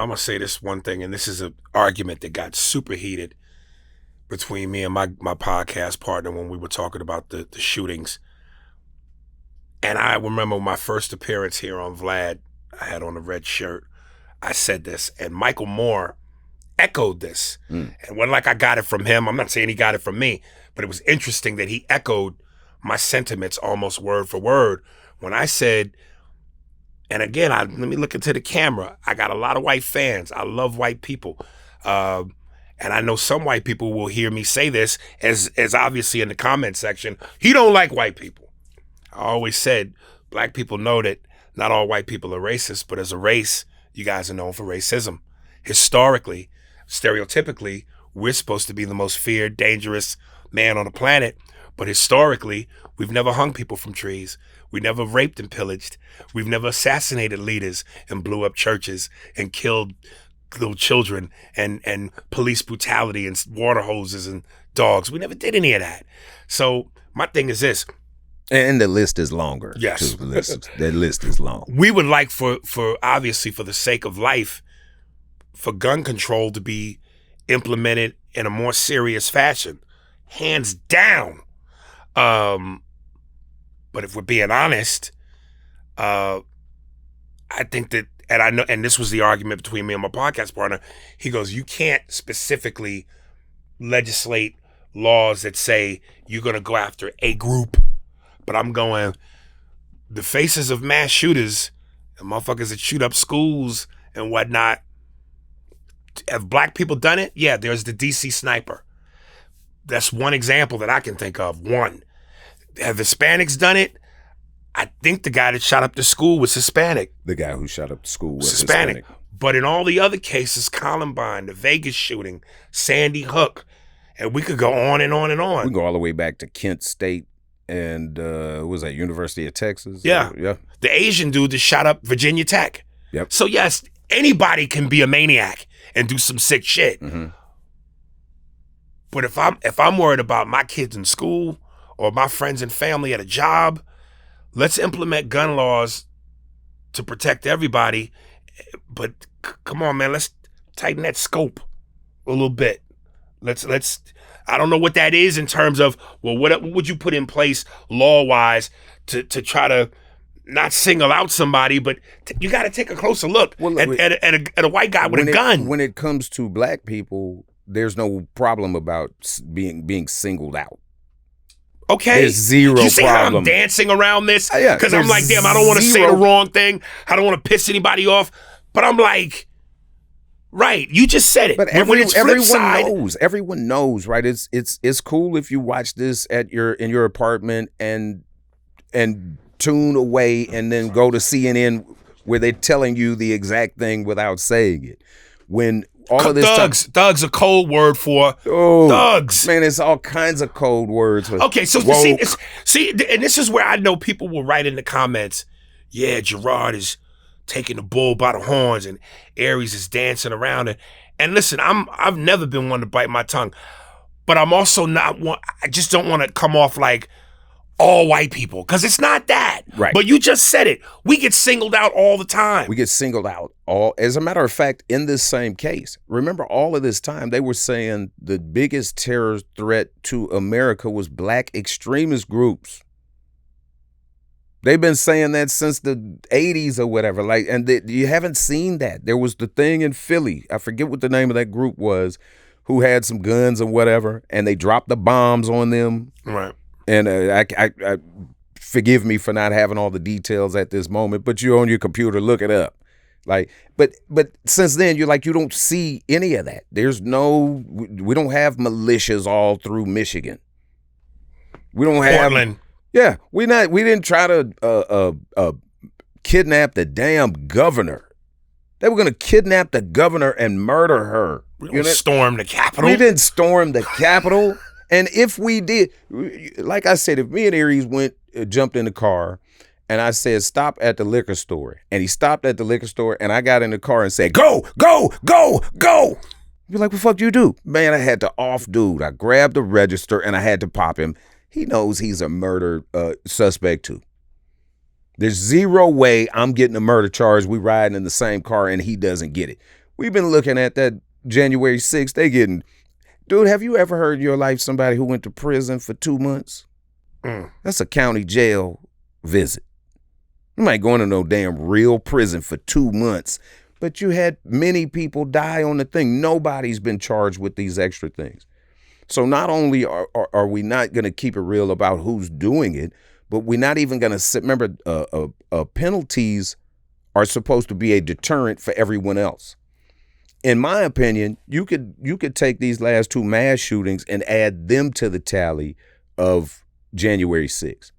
gonna say this one thing, and this is an argument that got super heated between me and my podcast partner when we were talking about the shootings. And I remember my first appearance here on Vlad, I had on a red shirt. I said this, and Michael Moore echoed this. And when like I got it from him, I'm not saying he got it from me, but it was interesting that he echoed my sentiments almost word for word when I said, and again, let me look into the camera. I got a lot of white fans. I love white people. And I know some white people will hear me say this as obviously in the comment section, he don't like white people. I always said, black people know that not all white people are racist, but as a race, you guys are known for racism. Historically, stereotypically, we're supposed to be the most feared, dangerous man on the planet. But historically, we've never hung people from trees. We never raped and pillaged. We've never assassinated leaders and blew up churches and killed little children and police brutality and water hoses and dogs. We never did any of that. So my thing is this. And the list is longer. Yes. The list is long. We would like for obviously for the sake of life, for gun control to be implemented in a more serious fashion. Hands down. But if we're being honest, I think that, and I know, and this was the argument between me and my podcast partner. He goes, you can't specifically legislate laws that say you're going to go after a group. But I'm going, the faces of mass shooters and motherfuckers that shoot up schools and whatnot, have black people done it? Yeah, there's the DC sniper. That's one example that I can think of. One. Have Hispanics done it? I think the guy that shot up the school was Hispanic. The guy who shot up the school was Hispanic. But in all the other cases, Columbine, the Vegas shooting, Sandy Hook, and we could go on and on and on. We can go all the way back to Kent State and what was that, University of Texas? Yeah. Yeah. The Asian dude that shot up Virginia Tech. Yep. So yes, anybody can be a maniac and do some sick shit. Mm-hmm. But if I'm worried about my kids in school or my friends and family at a job, let's implement gun laws to protect everybody. But come on, man, let's tighten that scope a little bit. Let's. I don't know what that is in terms of, well, what would you put in place law-wise to try to not single out somebody, but you got to take a closer look at a white guy with a gun. When it comes to black people, there's no problem about being singled out. Okay. There's zero you see problem. How I'm dancing around this? Yeah, because I'm like, damn, I don't want to say the wrong thing. I don't want to piss anybody off. But I'm like, right, you just said it. But everyone knows, right? It's cool if you watch this in your apartment and tune away and then go to CNN where they're telling you the exact thing without saying it. When all of this thugs a code word for thugs. Man, it's all kinds of code words. Okay, so see, and this is where I know people will write in the comments, yeah, Gerard is taking the bull by the horns and Aries is dancing around it. And listen, I've never been one to bite my tongue, but I'm also not one. I just don't want to come off like all white people, because it's not that. Right. But you just said it. We get singled out all the time. We get singled out as a matter of fact, in this same case. Remember, all of this time they were saying the biggest terror threat to America was black extremist groups. They've been saying that since the 80s or whatever. You haven't seen that. There was the thing in Philly. I forget what the name of that group was, who had some guns and whatever, and they dropped the bombs on them. Right. And I forgive me for not having all the details at this moment, but you're on your computer, look it up. But since then, you don't see any of that. We don't have militias all through Michigan. We don't have Portland. Yeah, we didn't try to kidnap the damn governor. They were going to kidnap the governor and murder her. We didn't storm the Capitol. We didn't storm the Capitol. And if we did, like I said, if me and Aries jumped in the car and I said, stop at the liquor store, and he stopped at the liquor store and I got in the car and said, go, go, go, go. You're like, what the fuck do you do? Man, I had to off dude. I grabbed the register and I had to pop him. He knows he's a murder suspect too. There's zero way I'm getting a murder charge. We riding in the same car and he doesn't get it. We've been looking at that January 6th. They getting, dude, have you ever heard in your life somebody who went to prison for 2 months? That's a county jail visit. You might go into no damn real prison for 2 months, but you had many people die on the thing. Nobody's been charged with these extra things. So not only are we not going to keep it real about who's doing it, but we're not even going to remember penalties are supposed to be a deterrent for everyone else. In my opinion, you could take these last 2 mass shootings and add them to the tally of January 6th.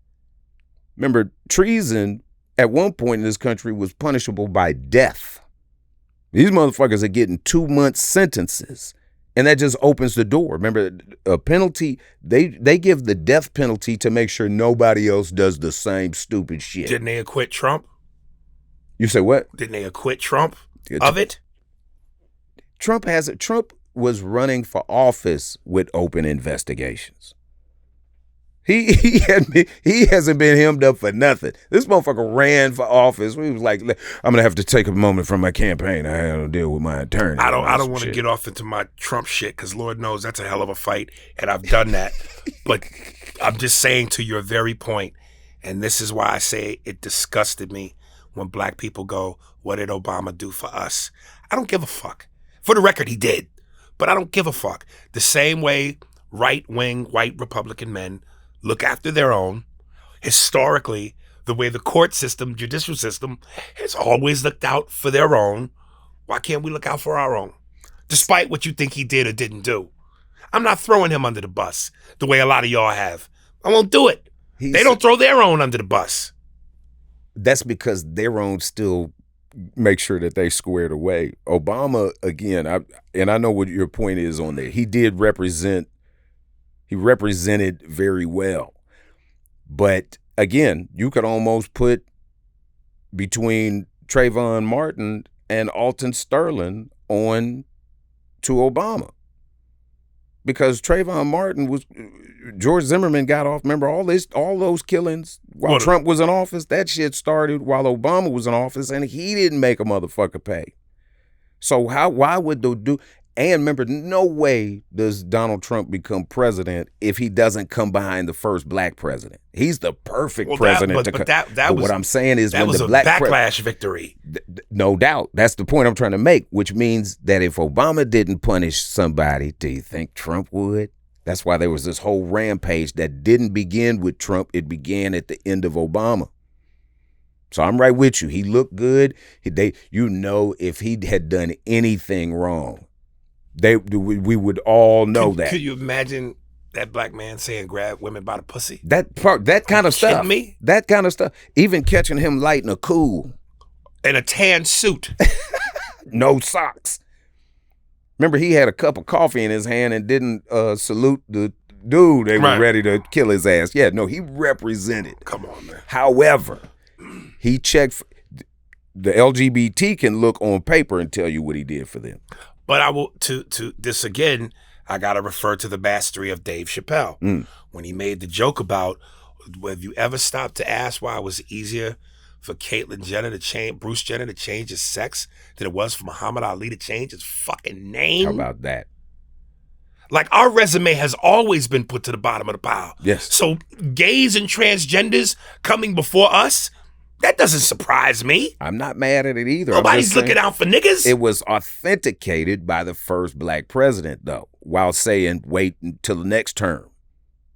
Remember, treason at one point in this country was punishable by death. These motherfuckers are getting 2-month sentences, and that just opens the door. Remember, a penalty, they give the death penalty to make sure nobody else does the same stupid shit. Didn't they acquit Trump? You say what? Didn't they acquit Trump of it? Trump was running for office with open investigations. He hasn't been hemmed up for nothing. This motherfucker ran for office. We was like, I'm gonna have to take a moment from my campaign. I had to deal with my attorney. I don't want to get off into my Trump shit because Lord knows that's a hell of a fight, and I've done that. But I'm just saying to your very point, and this is why I say it disgusted me when black people go, "What did Obama do for us?" I don't give a fuck. For the record, he did, but I don't give a fuck. The same way right-wing white Republican men look after their own. Historically, the way the court system, judicial system, has always looked out for their own. Why can't we look out for our own? Despite what you think he did or didn't do. I'm not throwing him under the bus the way a lot of y'all have. I won't do it. They don't throw their own under the bus. That's because their own still make sure that they squared away. Obama, again, I know what your point is on there. He represented very well. But again, you could almost put between Trayvon Martin and Alton Sterling on to Obama. Because Trayvon Martin George Zimmerman got off. Remember all those killings while Trump was in office? That shit started while Obama was in office, and he didn't make a motherfucker pay. So why would they do? And remember, no way does Donald Trump become president if he doesn't come behind the first black president. He's the perfect president. What I'm saying is, that was a backlash victory. No doubt. That's the point I'm trying to make, which means that if Obama didn't punish somebody, do you think Trump would? That's why there was this whole rampage that didn't begin with Trump. It began at the end of Obama. So I'm right with you. He looked good. If he had done anything wrong, we would all know that. Could you imagine that black man saying grab women by the pussy? That kind of stuff. Me? That kind of stuff. Even catching him lighting a cool. In a tan suit. No socks. Remember, he had a cup of coffee in his hand and didn't salute the dude. They were ready to kill his ass. Yeah, no, he represented. Come on, man. However, he checked. The LGBT can look on paper and tell you what he did for them. But I will to this again. I gotta refer to the mastery of Dave Chappelle when he made the joke about, have you ever stopped to ask why it was easier for Bruce Jenner to change his sex than it was for Muhammad Ali to change his fucking name? How about that? Like, our resume has always been put to the bottom of the pile. Yes. So gays and transgenders coming before us, that doesn't surprise me. I'm not mad at it either. Nobody's looking out for niggas. It was authenticated by the first black president, though, while saying wait until the next term.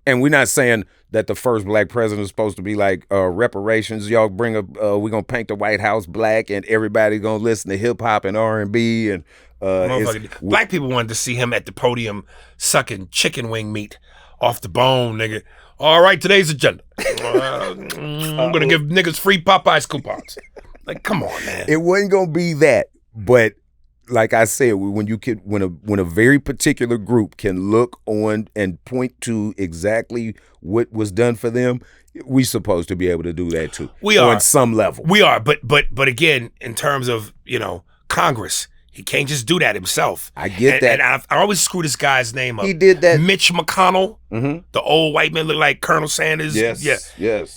And we're not saying that the first black president is supposed to be like reparations. Y'all we're going to paint the White House black and everybody's going to listen to hip hop and R&B. And black people wanted to see him at the podium sucking chicken wing meat off the bone, nigga. All right, today's agenda. I'm going to give niggas free Popeyes coupons. Like, come on, man. It wasn't going to be that. But like I said, when a very particular group can look on and point to exactly what was done for them, we supposed to be able to do that too. We are. On some level. We are. But again, in terms of, Congress, he can't just do that himself. I get that. And I always screw this guy's name up. He did that. Mitch McConnell, the old white man, looked like Colonel Sanders. Yes.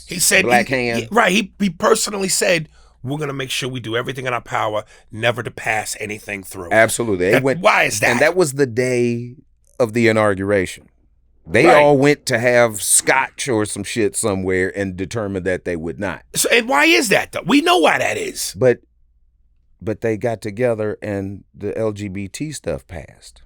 He said black hand. He personally said, we're going to make sure we do everything in our power never to pass anything through. Absolutely. Why is that? And that was the day of the inauguration. They Right. all went to have scotch or some shit somewhere and determined that they would not. So, and why is that, though? We know why that is. But they got together and the LGBT stuff passed.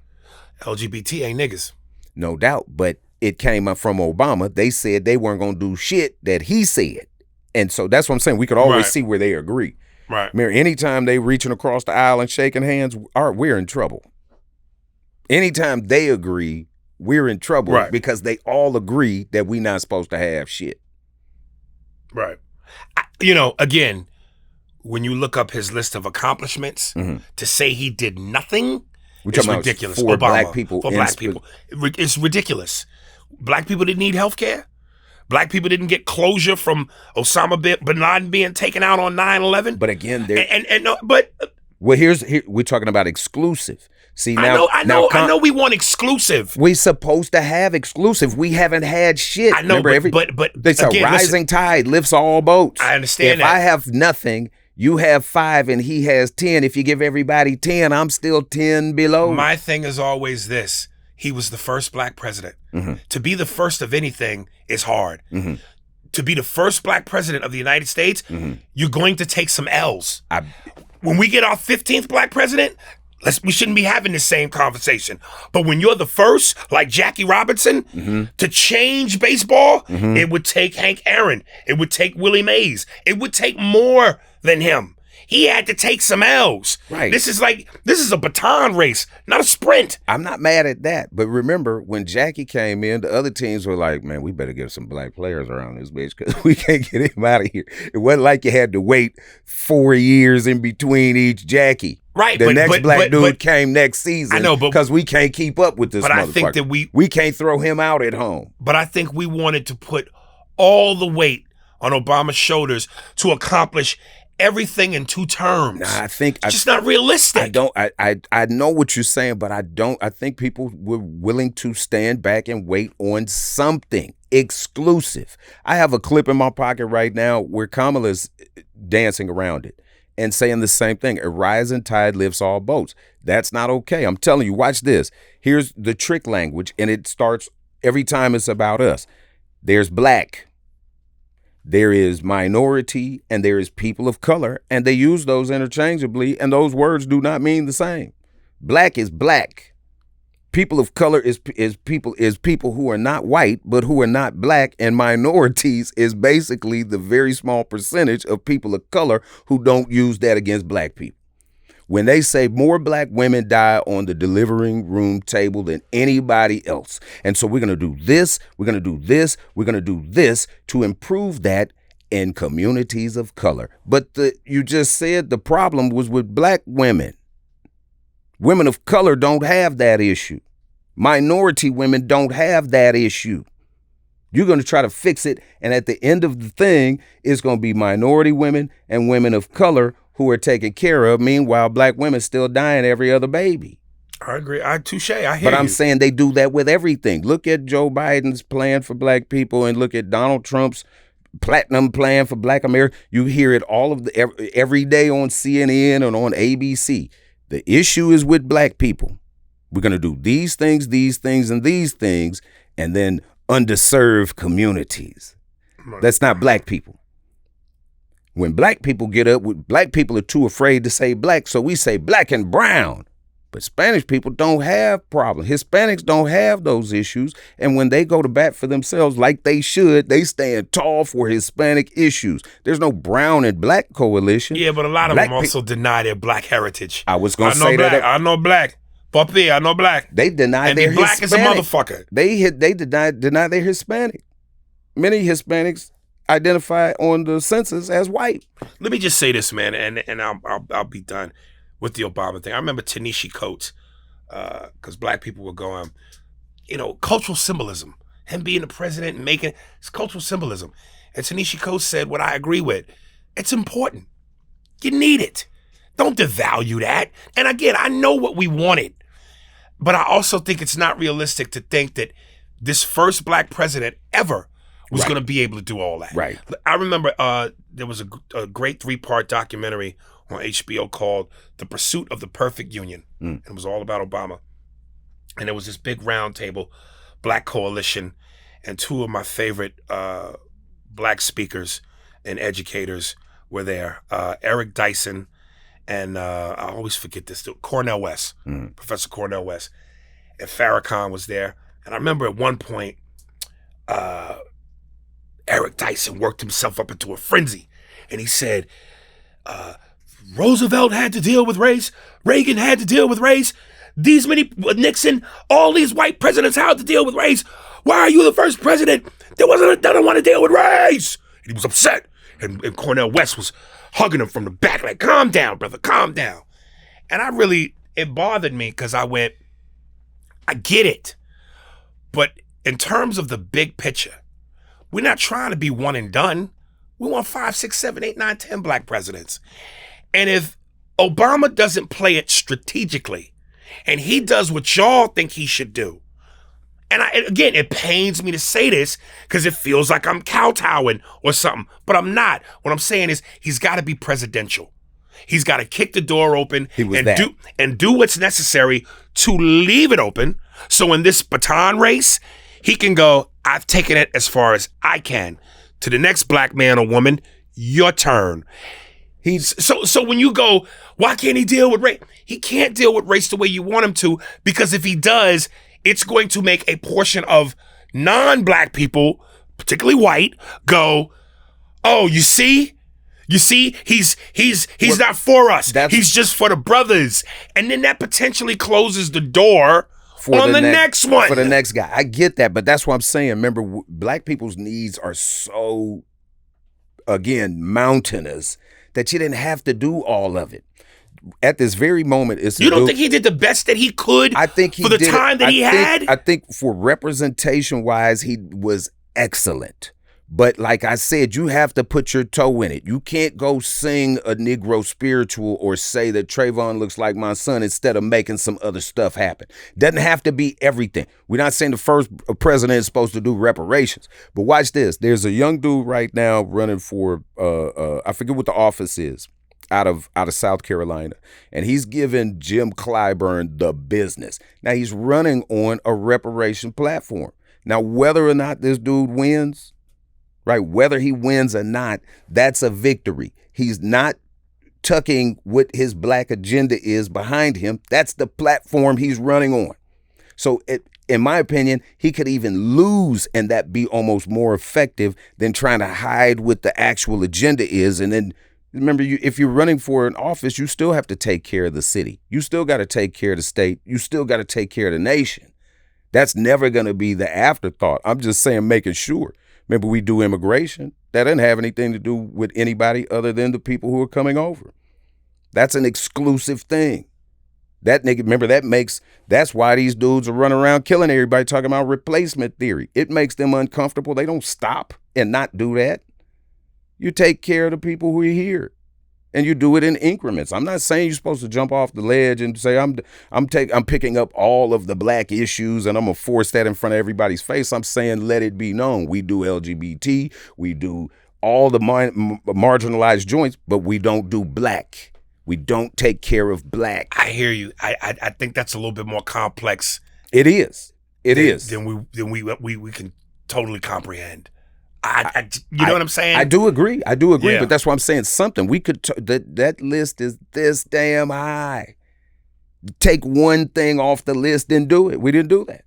LGBT ain't niggas. No doubt. But it came up from Obama. They said they weren't going to do shit that he said. And so that's what I'm saying. We could always see where they agree. Right. Remember, anytime they reaching across the aisle and shaking hands, we're in trouble. Anytime they agree, we're in trouble because they all agree that we're not supposed to have shit. Right. Again, when you look up his list of accomplishments, to say he did nothing is ridiculous. For Obama, black people. For black people. It's ridiculous. Black people didn't need health care. Black people didn't get closure from Osama bin Laden being taken out on 9/11. But again, we're talking about exclusive. See, now I know we want exclusive. We supposed to have exclusive. We haven't had shit. I know, remember, but it's again, a rising tide lifts all boats. I understand if that. I have nothing, you have 5 and he has 10. If you give everybody 10, I'm still 10 below. My thing is always this. He was the first black president. To be the first of anything is hard. To be the first black president of the United States, you're going to take some L's. When we get our 15th black president, we shouldn't be having this same conversation. But when you're the first, like Jackie Robinson, to change baseball, it would take Hank Aaron. It would take Willie Mays. It would take more than him. He had to take some L's. Right. This is a baton race, not a sprint. I'm not mad at that. But remember, when Jackie came in, the other teams were like, man, we better get some black players around this bitch because we can't get him out of here. It wasn't like you had to wait 4 years in between each Jackie. Right. The next black dude came next season. I know, but because we can't keep up with this motherfucker. I think that we can't throw him out at home. But I think we wanted to put all the weight on Obama's shoulders to accomplish everything in 2 terms. Nah, I think it's just not realistic. I know what you're saying, but I think people were willing to stand back and wait on something exclusive. I have a clip in my pocket right now where Kamala's dancing around it and saying the same thing. A rising tide lifts all boats. That's not okay. I'm telling you, watch this. Here's the trick language, and it starts every time it's about us. There's black. There is minority and there is people of color, and they use those interchangeably, and those words do not mean the same. Black is black. People of color is people who are not white but who are not black, and minorities is basically the very small percentage of people of color who don't use that against black people. When they say more black women die on the delivering room table than anybody else. And so we're going to do this, we're going to do this, we're going to do this to improve that in communities of color. But you just said the problem was with black women. Women of color don't have that issue. Minority women don't have that issue. You're going to try to fix it, and at the end of the thing, it's going to be minority women and women of color who are taken care of. Meanwhile, black women still dying every other baby. I agree. Touche. I hear But I'm you. saying they do that with everything. Look at Joe Biden's plan for black people, and look at Donald Trump's platinum plan for black America. You hear it every day on CNN and on ABC. The issue is with black people. We're going to do these things, and these things, and then underserved communities. Right. That's not black people. When black people get up, black people are too afraid to say black, so we say black and brown. But Spanish people don't have problems. Hispanics don't have those issues. And when they go to bat for themselves like they should, they stand tall for Hispanic issues. There's no brown and black coalition. Yeah, but a lot of them also deny their black heritage. I was going to say black, that. I know black. Papi, I know black. They deny and their black Hispanic. Is a motherfucker. They deny their Hispanic. Many Hispanics identify on the census as white. Let me just say this, man, and I'll be done with the Obama thing. I remember Ta-Nehisi Coates, because black people were going, cultural symbolism. Him being the president and making it's cultural symbolism. And Ta-Nehisi Coates said what I agree with. It's important. You need it. Don't devalue that. And again, I know what we wanted, but I also think it's not realistic to think that this first black president ever was going to be able to do all that. Right. I remember there was a great 3-part documentary on HBO called The Pursuit of the Perfect Union. And it was all about Obama. And there was this big round table, Black Coalition, and 2 of my favorite Black speakers and educators were there. Eric Dyson and I always forget this, Cornel West, Professor Cornel West. And Farrakhan was there. And I remember at one point, Eric Dyson worked himself up into a frenzy. And he said, Roosevelt had to deal with race. Reagan had to deal with race. These many, Nixon, all these white presidents had to deal with race. Why are you the first president that doesn't want to deal with race? And he was upset. And Cornel West was hugging him from the back like, calm down, brother, calm down. And it bothered me because I went, I get it. But in terms of the big picture, we're not trying to be one and done. We want 5, 6, 7, 8, 9, 10 Black presidents. And if Obama doesn't play it strategically and he does what y'all think he should do, and again, it pains me to say this because it feels like I'm kowtowing or something, but I'm not. What I'm saying is he's got to be presidential. He's got to kick the door open and do what's necessary to leave it open. So in this baton race, he can go, I've taken it as far as I can. To the next Black man or woman, your turn. So when you go, why can't he deal with race? He can't deal with race the way you want him to, because if he does, it's going to make a portion of non-Black people, particularly white, go, oh, you see, he's not for us. He's just for the brothers. And then that potentially closes the door on the next one. For the next guy. I get that, but that's what I'm saying. Remember, Black people's needs are so, again, mountainous that you didn't have to do all of it. At this very moment, you don't think he did the best that he could? I think for the time that he had. I think for representation wise, he was excellent. But like I said, you have to put your toe in it. You can't go sing a Negro spiritual or say that Trayvon looks like my son instead of making some other stuff happen. Doesn't have to be everything. We're not saying the first president is supposed to do reparations. But watch this. There's a young dude right now running for, I forget what the office is, out of South Carolina. And he's giving Jim Clyburn the business. Now, he's running on a reparation platform. Now, whether or not this dude wins, right, whether he wins or not, that's a victory. He's not tucking what his Black agenda is behind him. That's the platform he's running on. So in my opinion, he could even lose and that be almost more effective than trying to hide what the actual agenda is. And then remember, if you're running for an office, you still have to take care of the city. You still got to take care of the state. You still got to take care of the nation. That's never going to be the afterthought. I'm just saying, making sure. Remember, we do immigration. That doesn't have anything to do with anybody other than the people who are coming over. That's an exclusive thing. That nigga, remember, that's why these dudes are running around killing everybody, talking about replacement theory. It makes them uncomfortable. They don't stop and not do that. You take care of the people who are here. And you do it in increments. I'm not saying you're supposed to jump off the ledge and say, I'm picking up all of the Black issues and I'm going to force that in front of everybody's face. I'm saying let it be known. We do LGBT. We do all the marginalized joints, but we don't do Black. We don't take care of Black. I hear you. I think that's a little bit more complex. It is. It is. Than we can totally comprehend. You know what I'm saying? I do agree. Yeah. But that's why I'm saying something. We could, that list is this damn high. Take one thing off the list and do it. We didn't do that.